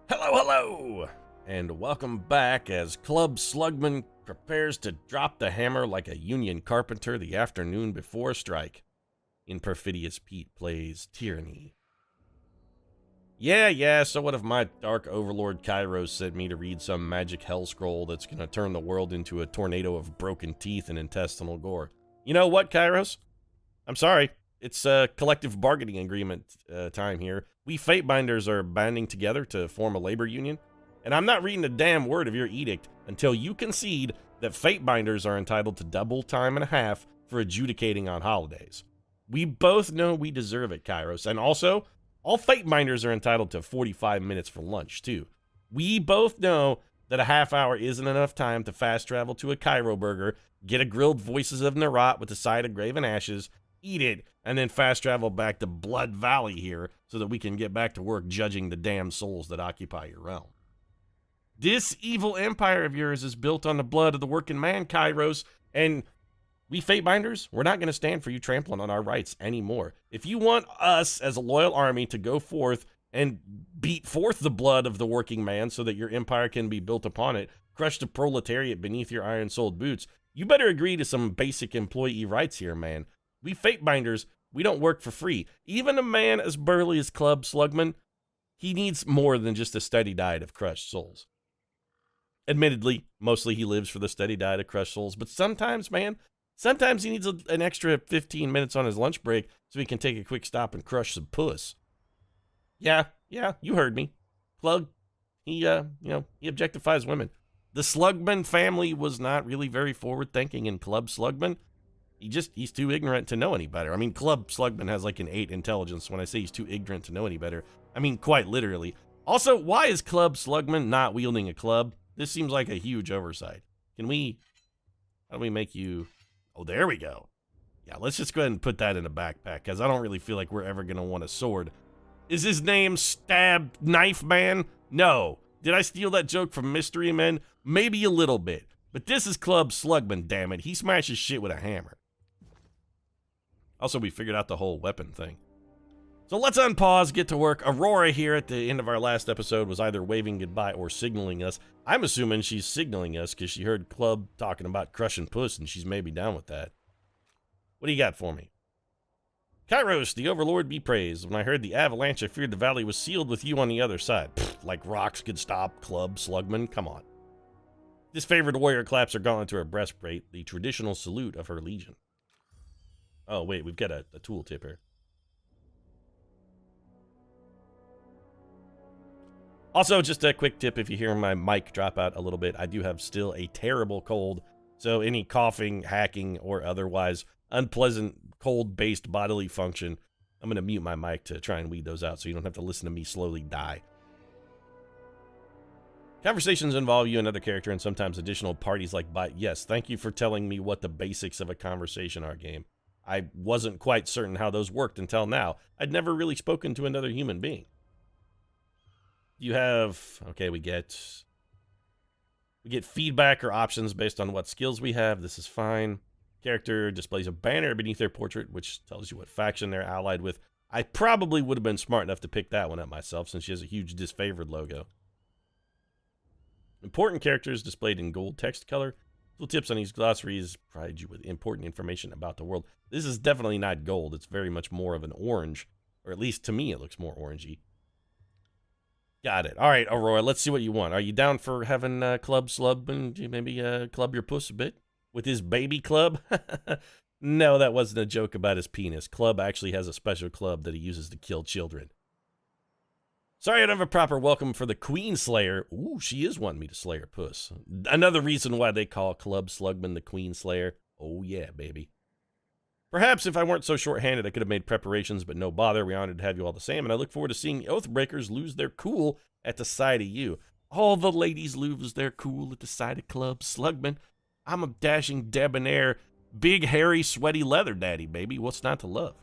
Hello, hello, and welcome back as Club Slugman prepares to drop the hammer like a Union carpenter the afternoon before strike. In Perfidious, Pete plays Tyranny. Yeah, so what if my Dark Overlord Kairos sent me to read some magic hell scroll that's gonna turn the world into a tornado of broken teeth and intestinal gore? You know what, Kairos? I'm sorry. It's a collective bargaining agreement time here. We Fatebinders are banding together to form a labor union, and I'm not reading a damn word of your edict until you concede that Fatebinders are entitled to double time and a half for adjudicating on holidays. We both know we deserve it, Kairos, and also, all Fatebinders are entitled to 45 minutes for lunch, too. We both know that a half hour isn't enough time to fast travel to a Cairo burger, get a grilled Voices of Narat with a side of Graven Ashes, eat it, and then fast travel back to Blood Valley here so that we can get back to work judging the damn souls that occupy your realm. This evil empire of yours is built on the blood of the working man, Kairos, and we Fatebinders, we're not going to stand for you trampling on our rights anymore. If you want us as a loyal army to go forth and beat forth the blood of the working man so that your empire can be built upon it, crush the proletariat beneath your iron-soled boots, you better agree to some basic employee rights here, man. We Fatebinders, we don't work for free. Even a man as burly as Club Slugman, he needs more than just a steady diet of crushed souls. Admittedly, mostly he lives for the steady diet of crushed souls, but sometimes, man, sometimes he needs an extra 15 minutes on his lunch break so he can take a quick stop and crush some puss. Yeah, you heard me. Plug, he objectifies women. The Slugman family was not really very forward-thinking in Club Slugman. He's too ignorant to know any better. I mean, Club Slugman has like an 8 intelligence. When I say he's too ignorant to know any better, I mean quite literally. Also, why is Club Slugman not wielding a club? This seems like a huge oversight. How do we make you... Oh, there we go. Yeah, let's just go ahead and put that in a backpack, because I don't really feel like we're ever going to want a sword. Is his name Stab Knife Man? No. Did I steal that joke from Mystery Men? Maybe a little bit. But this is Club Slugman, damn it. He smashes shit with a hammer. Also, we figured out the whole weapon thing. So let's unpause, get to work. Aurora here at the end of our last episode was either waving goodbye or signaling us. I'm assuming she's signaling us because she heard Club talking about crushing puss and she's maybe down with that. What do you got for me? Kairos, the Overlord be praised. When I heard the avalanche, I feared the valley was sealed with you on the other side. Pfft, like rocks could stop Club Slugman, come on. This favored warrior claps her gauntlet to her breastplate, the traditional salute of her legion. Oh, wait, we've got a tooltip here. Also, just a quick tip, if you hear my mic drop out a little bit, I do have still a terrible cold, so any coughing, hacking, or otherwise unpleasant cold-based bodily function, I'm going to mute my mic to try and weed those out so you don't have to listen to me slowly die. Conversations involve you and another character and sometimes additional parties like yes, thank you for telling me what the basics of a conversation are, game. I wasn't quite certain how those worked until now. I'd never really spoken to another human being. You have, okay, we get feedback or options based on what skills we have. This is fine. Character displays a banner beneath their portrait, which tells you what faction they're allied with. I probably would have been smart enough to pick that one up myself since she has a huge disfavored logo. Important characters displayed in gold text color. Tooltips on these glossaries provide you with important information about the world. This is definitely not gold. It's very much more of an orange, or at least to me it looks more orangey. Got it. All right, Aurora, let's see what you want. Are you down for having Club Slub and maybe club your puss a bit with his baby club? No, that wasn't a joke about his penis. Club actually has a special club that he uses to kill children. Sorry I don't have a proper welcome for the Queen Slayer. Ooh, she is wanting me to slay her puss. Another reason why they call Club Slugman the Queen Slayer. Oh yeah, baby. Perhaps if I weren't so short-handed, I could have made preparations, but no bother. We're honored to have you all the same, and I look forward to seeing the Oathbreakers lose their cool at the sight of you. All the ladies lose their cool at the sight of Club Slugman. I'm a dashing, debonair, big, hairy, sweaty leather daddy, baby. What's not to love?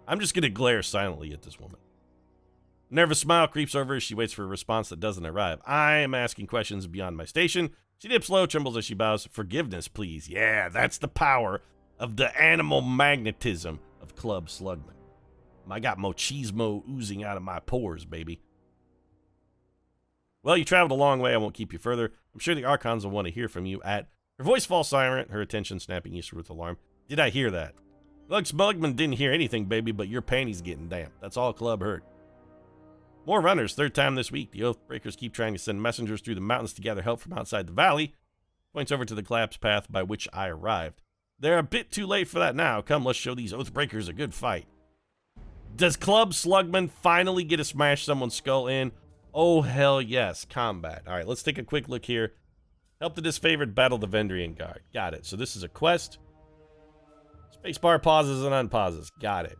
I'm just going to glare silently at this woman. Nervous smile creeps over as she waits for a response that doesn't arrive. I am asking questions beyond my station. She dips low, trembles as she bows. Forgiveness, please. Yeah, that's the power of the animal magnetism of Club Slugman. I got machismo oozing out of my pores, baby. Well, you traveled a long way. I won't keep you further. I'm sure the Archons will want to hear from you at... Her voice falls silent, her attention snapping eastward with alarm. Did I hear that? Look, Smugman didn't hear anything, baby, but your panties getting damp. That's all Club heard. More runners, third time this week. The Oathbreakers keep trying to send messengers through the mountains to gather help from outside the valley. Points over to the collapse path by which I arrived. They're a bit too late for that now. Come, let's show these Oathbreakers a good fight. Does Club Slugman finally get to smash someone's skull in? Oh, hell yes. Combat. All right, let's take a quick look here. Help the disfavored battle the Vendrian Guard. Got it. So this is a quest. Spacebar pauses and unpauses. Got it.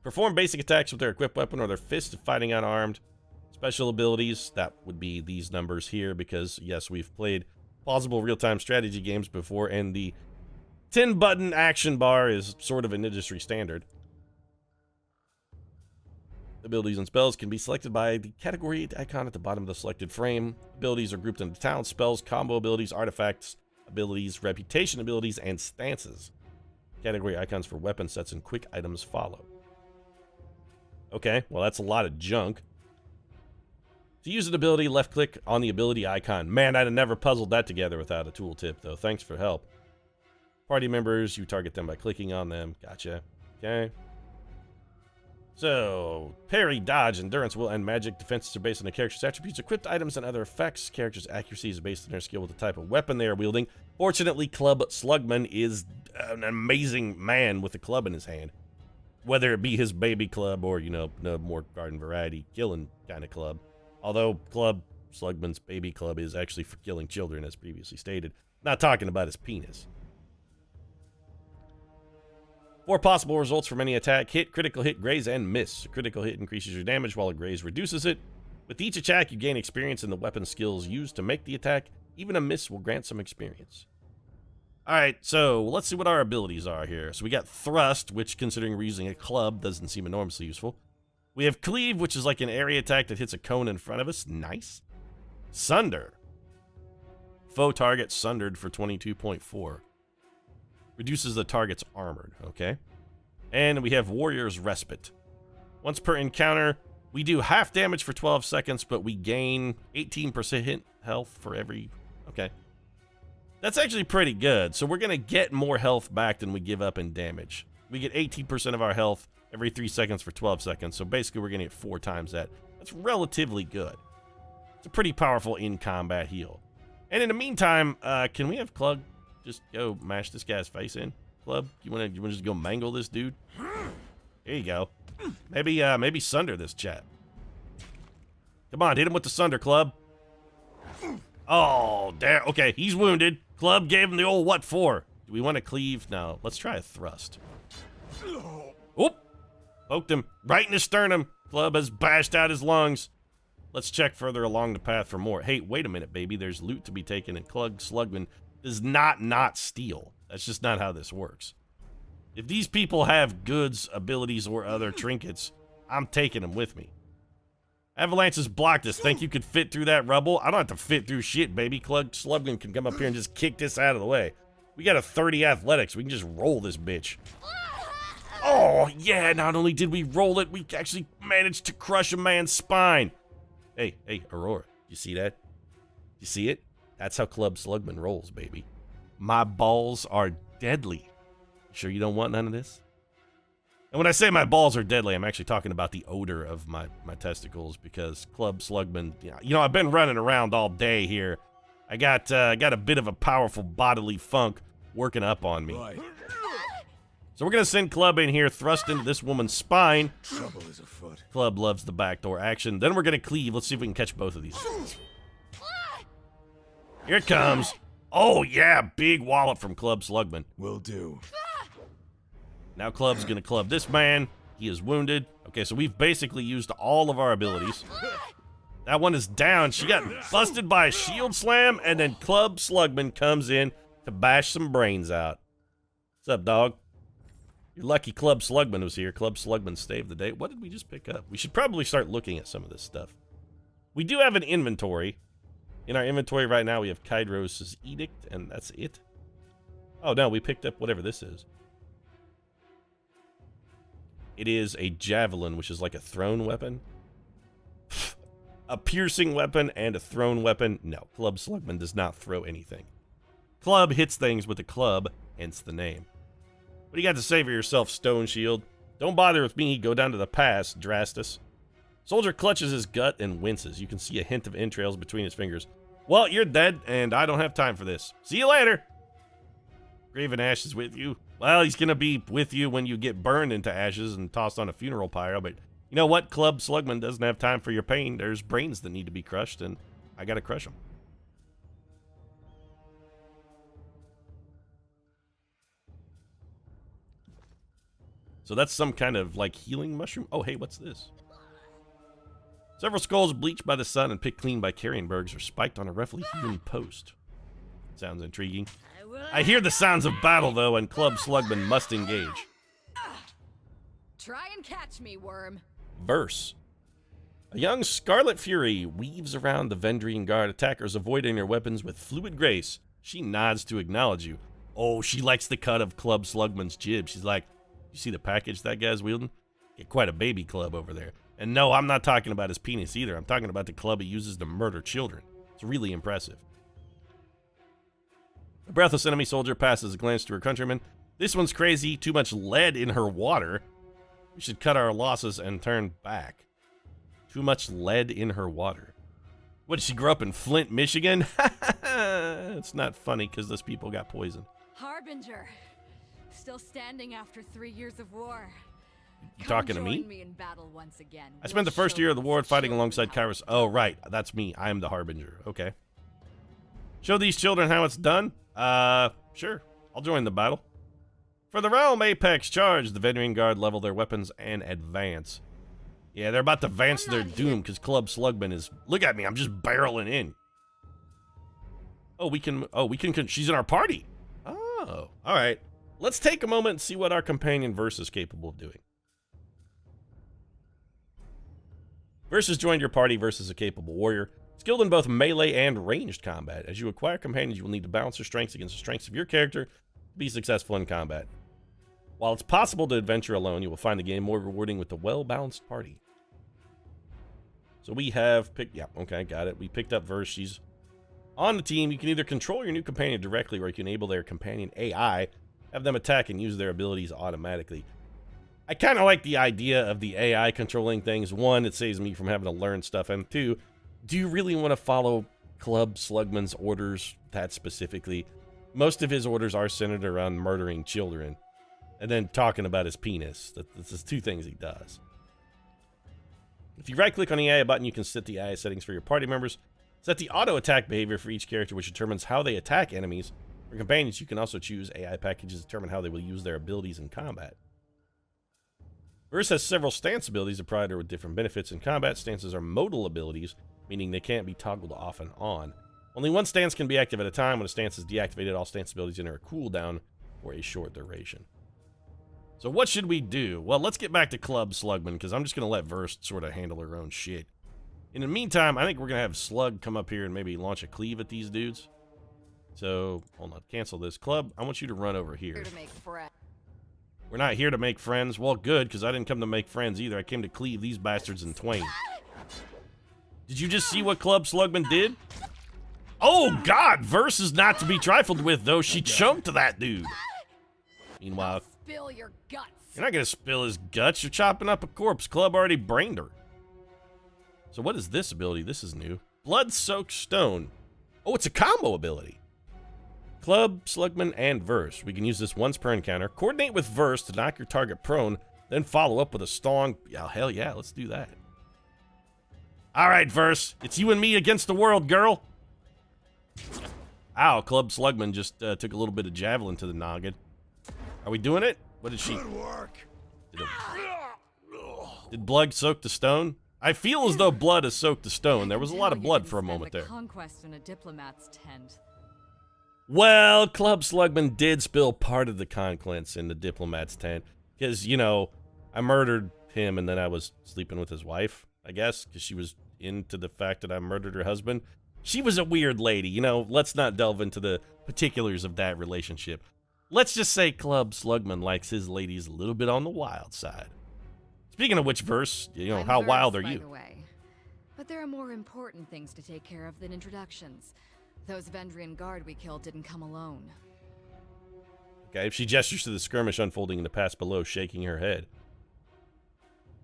Perform basic attacks with their equipped weapon or their fist if fighting unarmed. Special abilities. That would be these numbers here because, yes, we've played plausible real-time strategy games before, and the 10-button action bar is sort of an industry standard. Abilities and spells can be selected by the category icon at the bottom of the selected frame. Abilities are grouped into talents, spells, combo abilities, artifacts, abilities, reputation abilities, and stances. Category icons for weapon sets and quick items follow. Okay, well that's a lot of junk. To use an ability, left click on the ability icon. Man, I'd have never puzzled that together without a tooltip though. Thanks for help. Party members, you target them by clicking on them. Gotcha. Okay. So, parry, dodge, endurance, will, and magic defenses are based on the character's attributes, equipped items, and other effects. Character's accuracy is based on their skill with the type of weapon they are wielding. Fortunately, Club Slugman is an amazing man with a club in his hand. Whether it be his baby club or, you know, the more garden variety killing kind of club. Although Club Slugman's baby club is actually for killing children, as previously stated. Not talking about his penis. 4 possible results from any attack: hit, critical hit, graze, and miss. A critical hit increases your damage while a graze reduces it. With each attack, you gain experience in the weapon skills used to make the attack. Even a miss will grant some experience. Alright, so let's see what our abilities are here. So we got Thrust, which, considering we're using a club, doesn't seem enormously useful. We have Cleave, which is like an area attack that hits a cone in front of us. Nice. Sunder. Foe target sundered for 22.4. Reduces the target's armored, okay? And we have Warrior's Respite. Once per encounter, we do half damage for 12 seconds, but we gain 18% hit health for every... Okay. That's actually pretty good. So we're going to get more health back than we give up in damage. We get 18% of our health every 3 seconds for 12 seconds. So basically we're going to get 4 times that. That's relatively good. It's a pretty powerful in-combat heal. And in the meantime, can we have Club just go mash this guy's face in? Club, you want to just go mangle this dude? There you go. Maybe sunder this chap. Come on, hit him with the sunder, Club. Oh, damn. Okay, he's wounded. Club gave him the old what for. Do we want to cleave? No, let's try a thrust. Oop! Poked him right in the sternum. Club has bashed out his lungs. Let's check further along the path for more. Hey, wait a minute, baby. There's loot to be taken, and Club Slugman does not steal. That's just not how this works. If these people have goods, abilities, or other trinkets, I'm taking them with me. Avalanche has blocked us. Think you could fit through that rubble? I don't have to fit through shit, baby. Club Slugman can come up here and just kick this out of the way. We got a 30 athletics. We can just roll this bitch. Oh, yeah, not only did we roll it, we actually managed to crush a man's spine. Hey, Aurora, you see that? You see it? That's how Club Slugman rolls, baby. My balls are deadly. Sure you don't want none of this? And when I say my balls are deadly, I'm actually talking about the odor of my testicles, because Club Slugman, you know, I've been running around all day here. I got a bit of a powerful bodily funk working up on me. Right. So we're going to send Club in here, thrust into this woman's spine. Trouble is afoot. Club loves the backdoor action. Then we're going to cleave. Let's see if we can catch both of these. Here it comes. Oh, yeah, big wallop from Club Slugman. Will do. Now Club's going to club this man. He is wounded. Okay, so we've basically used all of our abilities. That one is down. She got busted by a shield slam, and then Club Slugman comes in to bash some brains out. What's up, dog? You're lucky Club Slugman was here. Club Slugman saved the day. What did we just pick up? We should probably start looking at some of this stuff. We do have an inventory. In our inventory right now, we have Kydros' Edict, and that's it. Oh, no, we picked up whatever this is. It is a javelin, which is like a thrown weapon. A piercing weapon and a thrown weapon? No, Club Slugman does not throw anything. Club hits things with a club, hence the name. What do you got to say for yourself, Stone Shield? Don't bother with me, go down to the pass, Drastus. Soldier clutches his gut and winces. You can see a hint of entrails between his fingers. Well, you're dead, and I don't have time for this. See you later. Graven Ash is with you. Well, he's going to be with you when you get burned into ashes and tossed on a funeral pyre, but you know what? Club Slugman doesn't have time for your pain. There's brains that need to be crushed, and I got to crush them. So that's some kind of, like, healing mushroom? Oh, hey, what's this? Several skulls bleached by the sun and picked clean by carrion bergs are spiked on a roughly hewn post. Sounds intriguing. I hear the sounds of battle, though, and Club Slugman must engage. Try and catch me, worm. Verse. A young Scarlet Fury weaves around the Vendrian Guard attackers, avoiding their weapons with fluid grace. She nods to acknowledge you. Oh, she likes the cut of Club Slugman's jib. She's like, you see the package that guy's wielding? Get quite a baby club over there. And no, I'm not talking about his penis either. I'm talking about the club he uses to murder children. It's really impressive. A breathless enemy soldier passes a glance to her countryman. This one's crazy. Too much lead in her water. We should cut our losses and turn back. Too much lead in her water. What, did she grow up in Flint, Michigan? It's not funny because those people got poisoned. Harbinger. Still standing after 3 years of war. You talking to me? Me in battle once again. I spent the first year of the war fighting alongside Kairos. Oh, right. That's me. I am the Harbinger. Okay. Show these children how it's done? Sure. I'll join the battle. For the realm, Apex charge. The Vendrian Guard level their weapons and advance. Yeah, they're about to advance to their doom because Club Slugman is... Look at me. I'm just barreling in. Oh, we can... She's in our party. Oh, all right. Let's take a moment and see what our companion Verse is capable of doing. Verse has joined your party. Verse is a capable warrior, skilled in both melee and ranged combat. As you acquire companions, you will need to balance their strengths against the strengths of your character to be successful in combat. While it's possible to adventure alone, you will find the game more rewarding with a well-balanced party. So we have picked... Yeah, okay, got it. We picked up Verse. She's on the team. You can either control your new companion directly, or you can enable their companion AI, have them attack and use their abilities automatically. I kind of like the idea of the AI controlling things. One, it saves me from having to learn stuff. And two, do you really want to follow Club Slugman's orders that specifically? Most of his orders are centered around murdering children and then talking about his penis. That's the two things he does. If you right-click on the AI button, you can set the AI settings for your party members. Set the auto-attack behavior for each character, which determines how they attack enemies. For companions, you can also choose AI packages to determine how they will use their abilities in combat. Verse has several stance abilities that provide her with different benefits in combat. Stances are modal abilities, meaning they can't be toggled off and on. Only one stance can be active at a time. When a stance is deactivated, all stance abilities enter a cooldown for a short duration. So what should we do? Well, let's get back to Club Slugman, because I'm just going to let Verse sort of handle her own shit. In the meantime, I think we're going to have Slug come up here and maybe launch a cleave at these dudes. So, hold on, cancel this. Club, I want you to run over here. We're not here to make friends. Well, good, because I didn't come to make friends either. I came to cleave these bastards in twain. Did you just see what Club Slugman did? Oh, God! Verse is not to be trifled with, though. She chunked that dude. Meanwhile... Spill your guts. You're not going to spill his guts. You're chopping up a corpse. Club already brained her. So what is this ability? This is new. Blood-soaked stone. Oh, it's a combo ability. Club, Slugman, and Verse. We can use this once per encounter. Coordinate with Verse to knock your target prone, then follow up with a strong... Oh, hell yeah, let's do that. All right, Verse. It's you and me against the world, girl. Ow, Club Slugman just took a little bit of javelin to the noggin. Are we doing it? What did she... Good work. Did blood soak the stone? I feel as though blood has soaked the stone. There was a lot of blood for a moment there. Conquest in a diplomat's tent. Well, Club Slugman did spill part of the conquest in the diplomat's tent. Because, you know, I murdered him and then I was sleeping with his wife, I guess. Because she was into the fact that I murdered her husband. She was a weird lady, you know. Let's not delve into the particulars of that relationship. Let's just say Club Slugman likes his ladies a little bit on the wild side. Speaking of which, Verse, you know, how wild are you? But there are more important things to take care of than introductions. Those Vendrian guard we killed didn't come alone. Okay, she gestures to the skirmish unfolding in the pass below, shaking her head.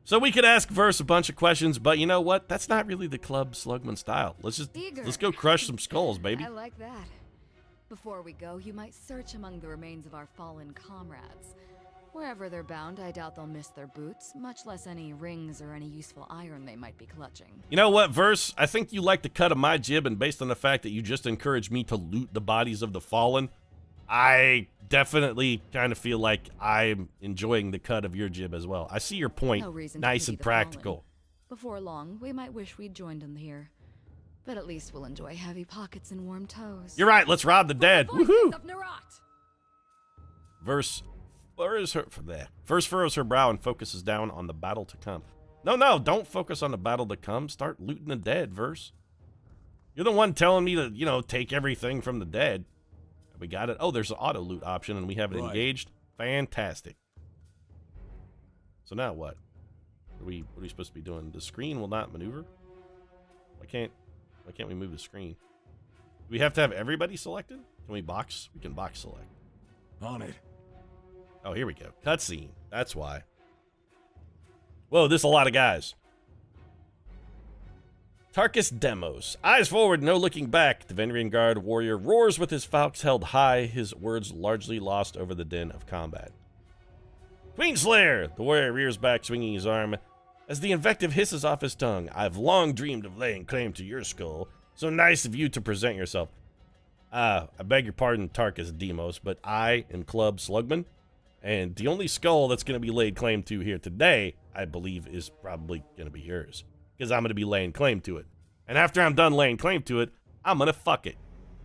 So we could ask Verse a bunch of questions, but you know what? That's not really the Club Slugman style. Let's go crush some skulls, baby. I like that. Before we go, you might search among the remains of our fallen comrades. Wherever they're bound, I doubt they'll miss their boots, much less any rings or any useful iron they might be clutching. You know what, Verse? I think you like the cut of my jib, and based on the fact that you just encouraged me to loot the bodies of the fallen, I definitely kind of feel like I'm enjoying the cut of your jib as well. I see your point. No reason nice to and pity the practical. fallen. Before long, we might wish we'd joined them here. But at least we'll enjoy heavy pockets and warm toes. You're right, let's rob the dead. Woohoo! Verse furrows her brow and focuses down on the battle to come. No, don't focus on the battle to come. Start looting the dead, Verse. You're the one telling me to, take everything from the dead. We got it. Oh, there's an auto loot option, and we have it engaged. Fantastic. So now what? What are we supposed to be doing? The screen will not maneuver? Why can't we move the screen? Do we have to have everybody selected? Can we box? We can box select. On it. Oh, here we go. Cutscene. That's why. Whoa, this is a lot of guys. Tarkus Demos. Eyes forward, no looking back. The Vendrian Guard warrior roars with his falx held high, his words largely lost over the din of combat. Queenslayer! The warrior rears back, swinging his arm. As the invective hisses off his tongue, I've long dreamed of laying claim to your skull. So nice of you to present yourself. I beg your pardon, Tarkus Demos, but I am Club Slugman, and the only skull that's going to be laid claim to here today, I believe, is probably going to be yours. Because I'm going to be laying claim to it. And after I'm done laying claim to it, I'm going to fuck it.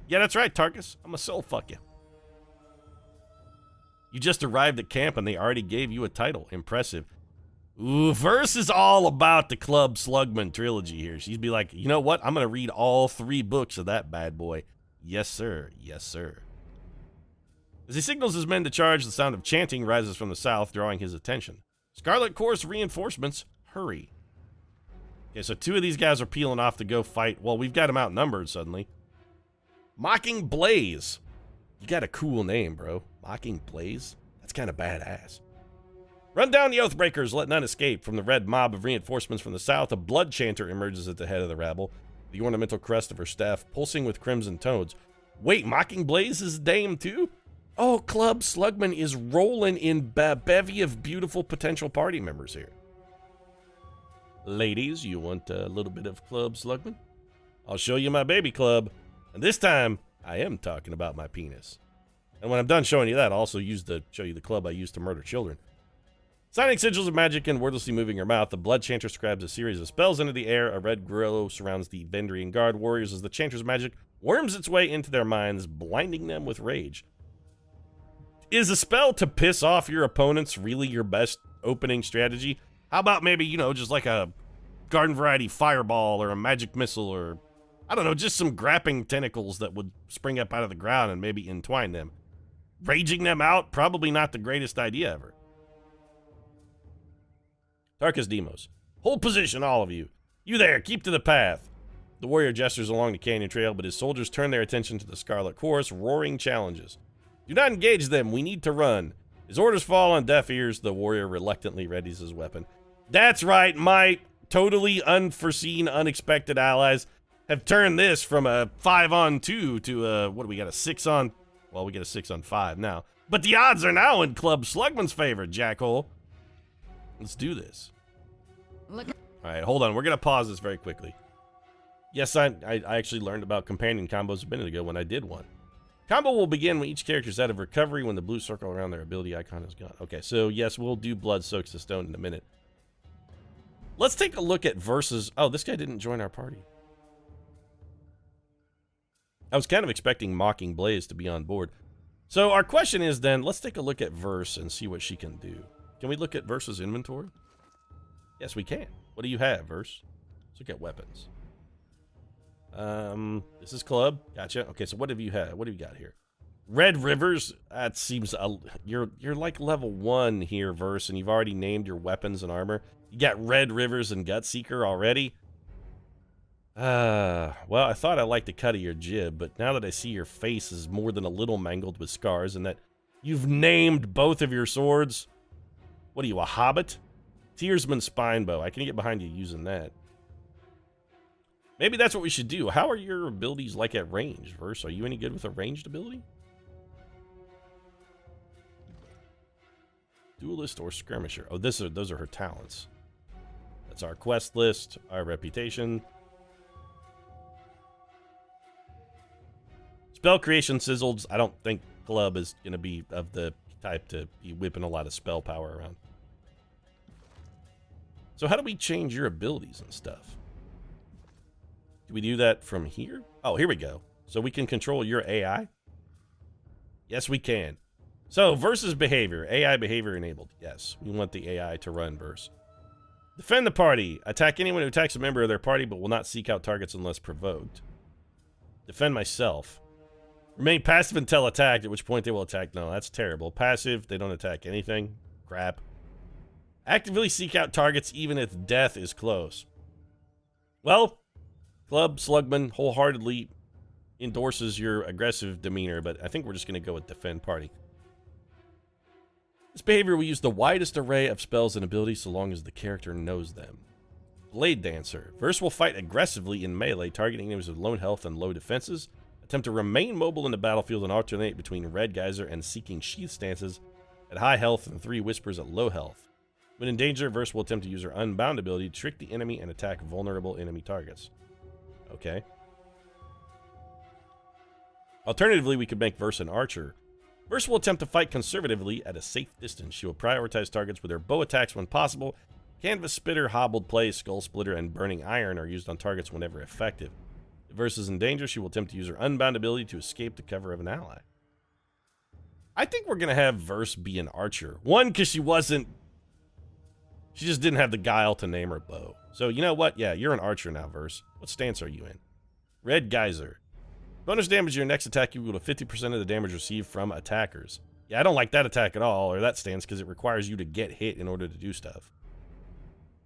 Yeah, that's right, Tarkus. I'm a soul fuck you. You just arrived at camp and they already gave you a title. Impressive. Ooh, Verse is all about the Club Slugman trilogy here. She'd be like, you know what? I'm going to read all 3 books of that bad boy. Yes, sir. Yes, sir. As he signals his men to charge, the sound of chanting rises from the south, drawing his attention. Scarlet Course reinforcements, hurry. Okay, so 2 of these guys are peeling off to go fight. Well, we've got them outnumbered suddenly. Mocking Blaze. You got a cool name, bro. Mocking Blaze? That's kind of badass. Run down the Oathbreakers, let none escape. From the red mob of reinforcements from the south, a blood chanter emerges at the head of the rabble, the ornamental crest of her staff pulsing with crimson tones. Wait, Mocking Blaze is dame too? Oh, Club Slugman is rolling in a bevy of beautiful potential party members here. Ladies, you want a little bit of Club Slugman? I'll show you my baby club. And this time, I am talking about my penis. And when I'm done showing you that, I'll also show you the club I used to murder children. Signing sigils of magic and wordlessly moving her mouth, the blood chanter scribes a series of spells into the air. A red glow surrounds the Vendrian Guard warriors as the chanter's magic worms its way into their minds, blinding them with rage. Is a spell to piss off your opponents really your best opening strategy? How about maybe, just like a garden variety fireball or a magic missile or, I don't know, just some grappling tentacles that would spring up out of the ground and maybe entwine them. Raging them out, probably not the greatest idea ever. Tarkus Demos. Hold position, all of you. You there, keep to the path. The warrior gestures along the canyon trail, but his soldiers turn their attention to the Scarlet Chorus, roaring challenges. Do not engage them, we need to run. His orders fall on deaf ears, the warrior reluctantly readies his weapon. That's right, my totally unforeseen, unexpected allies have turned this from a 5-on-2 to a, what do we got, a 6-on... Well, we get a 6-on-5 now. But the odds are now in Club Slugman's favor, jackhole. Let's do this. Look. All right, hold on. We're going to pause this very quickly. Yes, I actually learned about companion combos a minute ago when I did one. Combo will begin when each character's out of recovery when the blue circle around their ability icon is gone. Okay, so yes, we'll do Blood Soaks the Stone in a minute. Let's take a look at Versus. Oh, this guy didn't join our party. I was kind of expecting Mocking Blaze to be on board. So our question is then, let's take a look at Verse and see what she can do. Can we look at Verse's inventory? Yes, we can. What do you have, Verse? Let's look at weapons. This is club. Gotcha. Okay, so what have you had? What do you got here? Red Rivers. That seems you're like level 1 here, Verse, and you've already named your weapons and armor. You got Red Rivers and Gutseeker already. Well, I thought I liked the cut of your jib, but now that I see your face is more than a little mangled with scars and that you've named both of your swords. What are you, a hobbit? Tearsman spine bow. I can get behind you using that. Maybe that's what we should do. How are your abilities like at range, Verse? Are you any good with a ranged ability? Duelist or skirmisher? Oh, those are her talents. That's our quest list, our reputation. Spell creation sizzles. I don't think Club is going to be of the type to be whipping a lot of spell power around. So how do we change your abilities and stuff? Do we do that from here? Oh, here we go. So we can control your AI? Yes, we can. So, versus behavior. AI behavior enabled. Yes, we want the AI to run verse. Defend the party. Attack anyone who attacks a member of their party but will not seek out targets unless provoked. Defend myself. Remain passive until attacked, at which point they will attack. No, that's terrible. Passive, they don't attack anything. Crap. Actively seek out targets even if death is close. Well, Club Slugman wholeheartedly endorses your aggressive demeanor, but I think we're just going to go with defend party. This behavior will use the widest array of spells and abilities so long as the character knows them. Blade Dancer. Verse will fight aggressively in melee, targeting enemies with low health and low defenses. Attempt to remain mobile in the battlefield and alternate between Red Geyser and Seeking Sheath stances at high health and 3 Whispers at low health. When in danger, Verse will attempt to use her Unbound ability to trick the enemy and attack vulnerable enemy targets. Okay. Alternatively, we could make Verse an archer. Verse will attempt to fight conservatively at a safe distance. She will prioritize targets with her bow attacks when possible. Canvas Spitter, Hobbled Play, Skull Splitter, and Burning Iron are used on targets whenever effective. If Verse is in danger, she will attempt to use her Unbound ability to escape the cover of an ally. I think we're going to have Verse be an archer. One, because she just didn't have the guile to name her bow. So, you know what? Yeah, you're an archer now, Verse. What stance are you in? Red Geyser. Bonus damage to your next attack equal to 50% of the damage received from attackers. Yeah, I don't like that attack at all, or that stance, because it requires you to get hit in order to do stuff.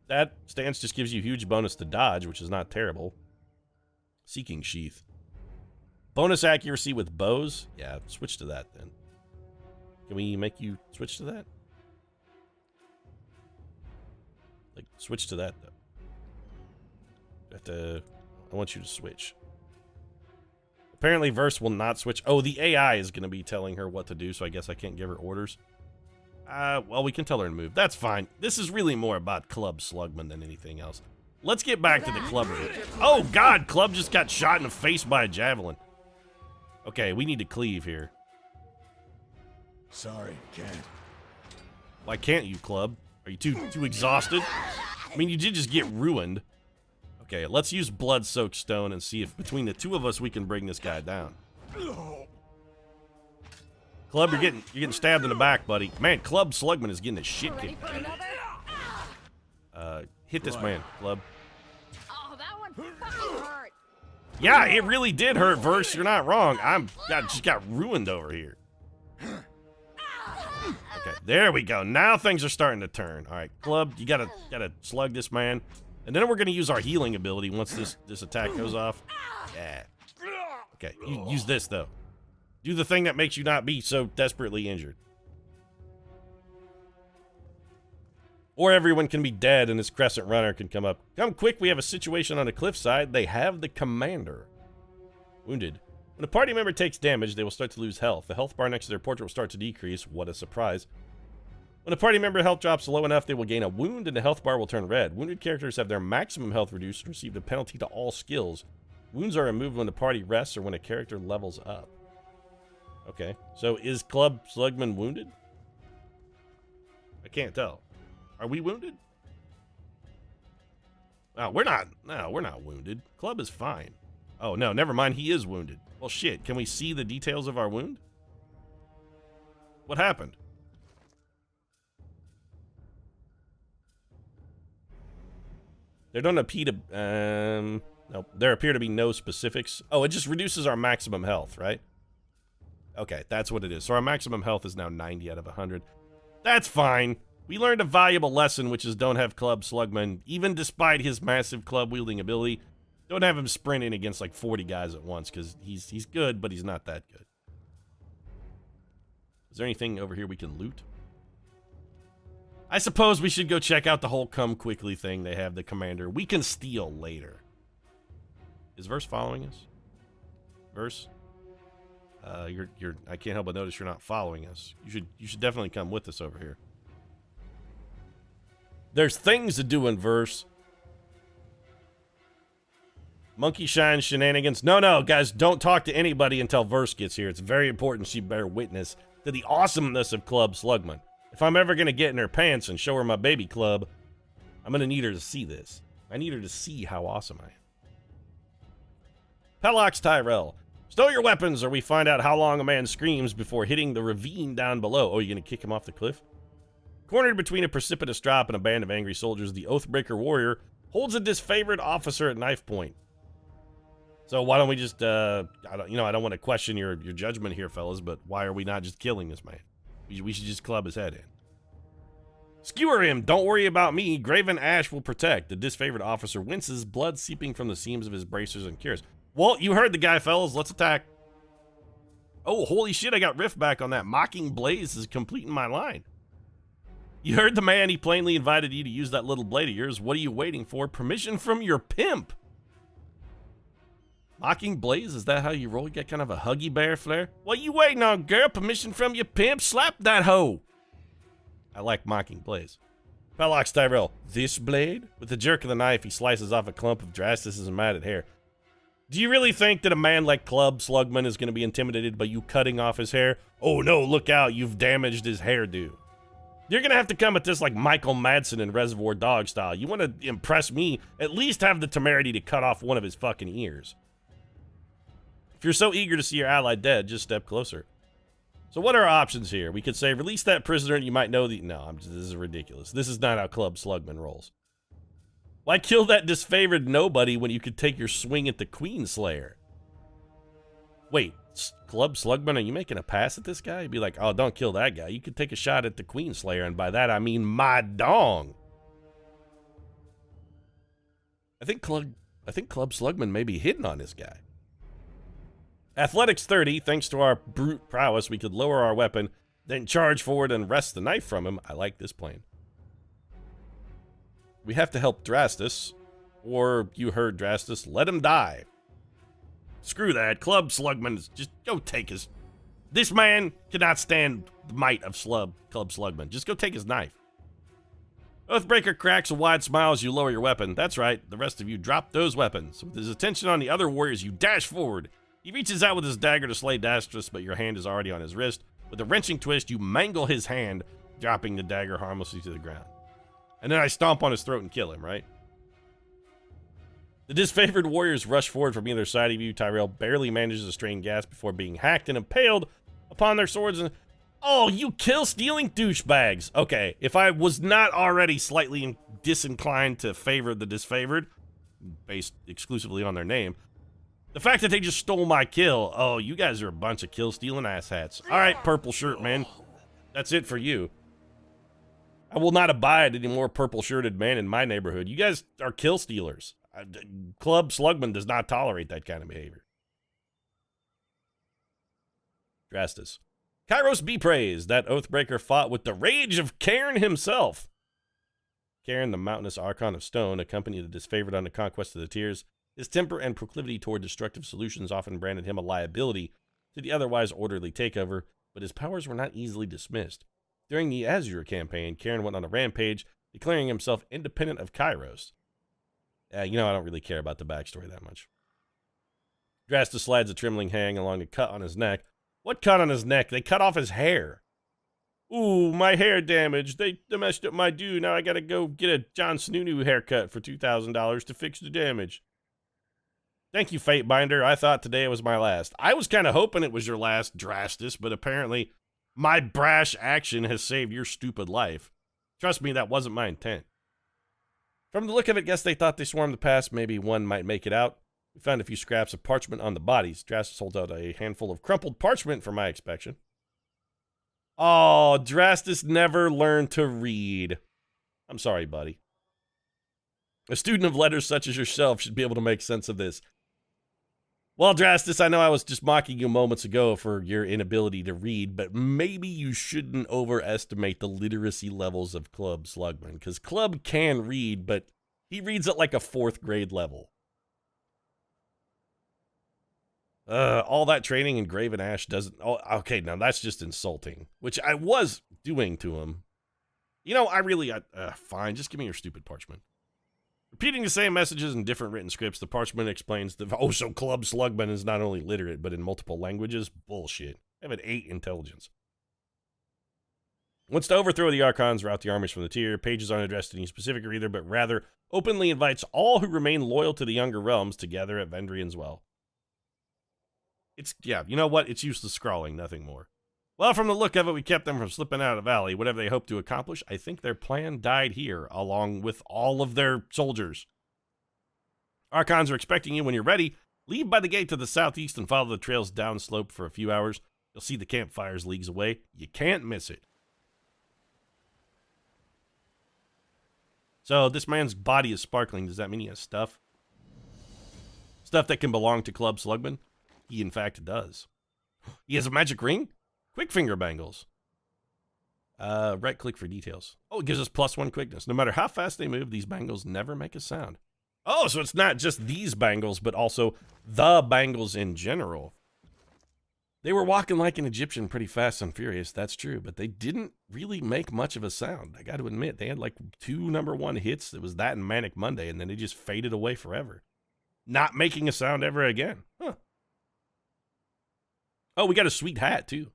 That stance just gives you huge bonus to dodge, which is not terrible. Seeking Sheath. Bonus accuracy with bows? Yeah, switch to that then. Can we make you switch to that? Like, switch to that, though. I want you to switch. Apparently, Verse will not switch. Oh, the AI is going to be telling her what to do, so I guess I can't give her orders. Well, we can tell her to move. That's fine. This is really more about Club Slugman than anything else. Let's get back to the club. Oh, God! Club just got shot in the face by a javelin. Okay, we need to cleave here. Sorry, can't. Why can't you, Club? Are you too exhausted? I mean, you did just get ruined. Okay, let's use Blood-Soaked Stone and see if between the two of us we can bring this guy down. Club, you're getting stabbed in the back, buddy. Man, Club Slugman is getting his shit kicked out. Hit this man, Club. Oh, that one fucking hurt. Yeah, it really did hurt, Verse. You're not wrong. I just got ruined over here. Okay, there we go. Now things are starting to turn. All right, Club, you gotta slug this man, and then we're gonna use our healing ability once this attack goes off. Yeah. Okay, you use this though. Do the thing that makes you not be so desperately injured. Or everyone can be dead and this crescent runner can come up. Come quick, we have a situation on a cliffside. They have the commander. Wounded. When a party member takes damage, they will start to lose health. The health bar next to their portrait will start to decrease. What a surprise. When a party member health drops low enough, they will gain a wound and the health bar will turn red. Wounded characters have their maximum health reduced and receive a penalty to all skills. Wounds are removed when the party rests or when a character levels up. Okay, so is Club Slugman wounded? I can't tell. Are we wounded? Oh, we're not. No, we're not wounded. Club is fine. Oh, no, never mind. He is wounded. Well, shit. Can we see the details of our wound? What happened? There don't appear to... no, there appear to be no specifics. Oh, it just reduces our maximum health, right? Okay, that's what it is. So our maximum health is now 90 out of 100. That's fine. We learned a valuable lesson, which is don't have Club Slugman, even despite his massive club-wielding ability. Don't have him sprinting against like 40 guys at once, because he's good, but he's not that good. Is there anything over here we can loot? I suppose we should go check out the whole come quickly thing they have, the commander. We can steal later. Is Verse following us? Verse? I can't help but notice you're not following us. You should definitely come with us over here. There's things to do in Verse. Monkey shine shenanigans. No, guys, don't talk to anybody until Verse gets here. It's very important she bear witness to the awesomeness of Club Slugman. If I'm ever going to get in her pants and show her my baby club, I'm going to need her to see this. I need her to see how awesome I am. Pelox Tyrell. Stow your weapons or we find out how long a man screams before hitting the ravine down below. Oh, you're going to kick him off the cliff? Cornered between a precipitous drop and a band of angry soldiers, the Oathbreaker warrior holds a disfavored officer at knife point. So why don't we just, I don't want to question your judgment here, fellas, but why are we not just killing this man? We should just club his head in. Skewer him! Don't worry about me. Graven Ash will protect. The disfavored officer winces, blood seeping from the seams of his bracers and cures. Well, you heard the guy, fellas. Let's attack. Oh, holy shit, I got Rift back on that. Mocking Blaze is completing my line. You heard the man. He plainly invited you to use that little blade of yours. What are you waiting for? Permission from your pimp. Mocking Blaze, is that how you roll? You got kind of a Huggy Bear flair? What you waiting on, girl? Permission from your pimp? Slap that hoe. I like Mocking Blaze. Pelox Tyrell, this blade? With a jerk of the knife, he slices off a clump of Drastus' matted hair. Do you really think that a man like Club Slugman is going to be intimidated by you cutting off his hair? Oh no, look out, you've damaged his hairdo. You're going to have to come at this like Michael Madsen in Reservoir Dogs style. You want to impress me, at least have the temerity to cut off one of his fucking ears. If you're so eager to see your ally dead, just step closer. So what are our options here? We could say, release that prisoner and you might know the... No, this is ridiculous. This is not how Club Slugman rolls. Why kill that disfavored nobody when you could take your swing at the Queen Slayer? Wait, Club Slugman, are you making a pass at this guy? You'd be like, oh, don't kill that guy. You could take a shot at the Queen Slayer, and by that I mean my dong. I think Club Slugman may be hitting on this guy. Athletics 30, thanks to our brute prowess, we could lower our weapon, then charge forward and wrest the knife from him. I like this plan. We have to help Drastus, or you heard Drastus, let him die. Screw that, Club Slugman, just go take his... This man cannot stand the might of Club Slugman. Just go take his knife. Oathbreaker cracks a wide smile as you lower your weapon. That's right, the rest of you drop those weapons. With his attention on the other warriors, you dash forward. He reaches out with his dagger to slay Drastus, but your hand is already on his wrist. With a wrenching twist, you mangle his hand, dropping the dagger harmlessly to the ground. And then I stomp on his throat and kill him, right? The disfavored warriors rush forward from either side of you. Tyrell barely manages to strain gas before being hacked and impaled upon their swords. And oh, you kill-stealing douchebags. Okay, if I was not already slightly disinclined to favor the disfavored, based exclusively on their name, the fact that they just stole my kill, oh, you guys are a bunch of kill-stealing asshats. All right, purple shirt, man. That's it for you. I will not abide any more purple-shirted man in my neighborhood. You guys are kill-stealers. Club Slugman does not tolerate that kind of behavior. Drastus. Kairos be praised. That Oathbreaker fought with the rage of Cairn himself. Cairn, the mountainous Archon of Stone, accompanied the disfavored on the conquest of the Tears. His temper and proclivity toward destructive solutions often branded him a liability to the otherwise orderly takeover, but his powers were not easily dismissed. During the Azure campaign, Cairn went on a rampage, declaring himself independent of Kairos. I don't really care about the backstory that much. Drastus slides a trembling hand along the cut on his neck. What cut on his neck? They cut off his hair. Ooh, my hair damaged. They messed up my do. Now I gotta go get a John Snoo haircut for $2,000 to fix the damage. Thank you, Fatebinder. I thought today was my last. I was kind of hoping it was your last, Drastus, but apparently my brash action has saved your stupid life. Trust me, that wasn't my intent. From the look of it, guess they thought they swarmed the pass. Maybe one might make it out. We found a few scraps of parchment on the bodies. Drastus holds out a handful of crumpled parchment for my inspection. Oh, Drastus never learned to read. I'm sorry, buddy. A student of letters such as yourself should be able to make sense of this. Well, Drastus, I know I was just mocking you moments ago for your inability to read, but maybe you shouldn't overestimate the literacy levels of Club Slugman, because Club can read, but he reads at like a 4th grade level. All that training in Graven Ash doesn't... Oh, okay, now that's just insulting, which I was doing to him. You know, fine, just give me your stupid parchment. Repeating the same messages in different written scripts, the parchment explains that, so Club Slugman is not only literate, but in multiple languages? Bullshit. I have an 8 intelligence. Wants to overthrow the Archons, rout the armies from the tier. Pages aren't addressed to any specific reader, but rather openly invites all who remain loyal to the Younger Realms to gather at Vendrian's Well. You know what? It's useless scrawling, nothing more. Well, from the look of it, we kept them from slipping out of the valley. Whatever they hoped to accomplish, I think their plan died here, along with all of their soldiers. Archons are expecting you when you're ready. Leave by the gate to the southeast and follow the trails downslope for a few hours. You'll see the campfires leagues away. You can't miss it. So, this man's body is sparkling. Does that mean he has stuff? Stuff that can belong to Club Slugman? He, in fact, does. He has a magic ring? Quick finger bangles. Right click for details. Oh, it gives us +1 quickness. No matter how fast they move, these bangles never make a sound. Oh, so it's not just these bangles, but also the bangles in general. They were walking like an Egyptian pretty fast and furious, that's true, but they didn't really make much of a sound. I got to admit, they had like 2 #1 hits. It was that and Manic Monday, and then they just faded away forever. Not making a sound ever again. Huh. Oh, we got a sweet hat, too.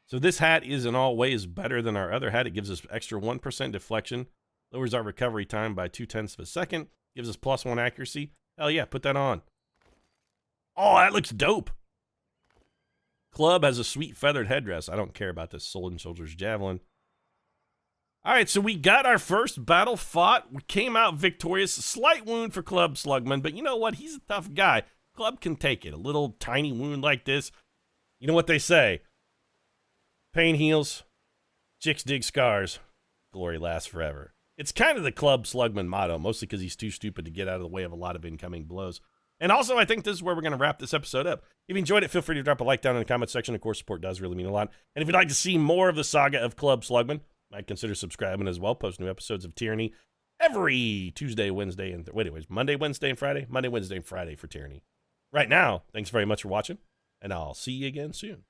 So this hat is in all ways better than our other hat. It gives us extra 1% deflection, lowers our recovery time by 0.2 of a second, gives us +1 accuracy. Hell yeah, put that on. Oh, that looks dope. Club has a sweet feathered headdress. I don't care about this Soldier Soldier's Javelin. All right, so we got our first battle fought. We came out victorious. Slight wound for Club Slugman, but you know what? He's a tough guy. Club can take it. A little tiny wound like this. You know what they say? Pain heals, chicks dig scars, glory lasts forever. It's kind of the Club Slugman motto, mostly because he's too stupid to get out of the way of a lot of incoming blows. And also, I think this is where we're going to wrap this episode up. If you enjoyed it, feel free to drop a like down in the comment section. Of course, support does really mean a lot. And if you'd like to see more of the saga of Club Slugman, I'd consider subscribing as well. Post new episodes of Tyranny every Tuesday, Wednesday, and Monday, Wednesday, and Friday? Monday, Wednesday, and Friday for Tyranny. Right now, thanks very much for watching, and I'll see you again soon.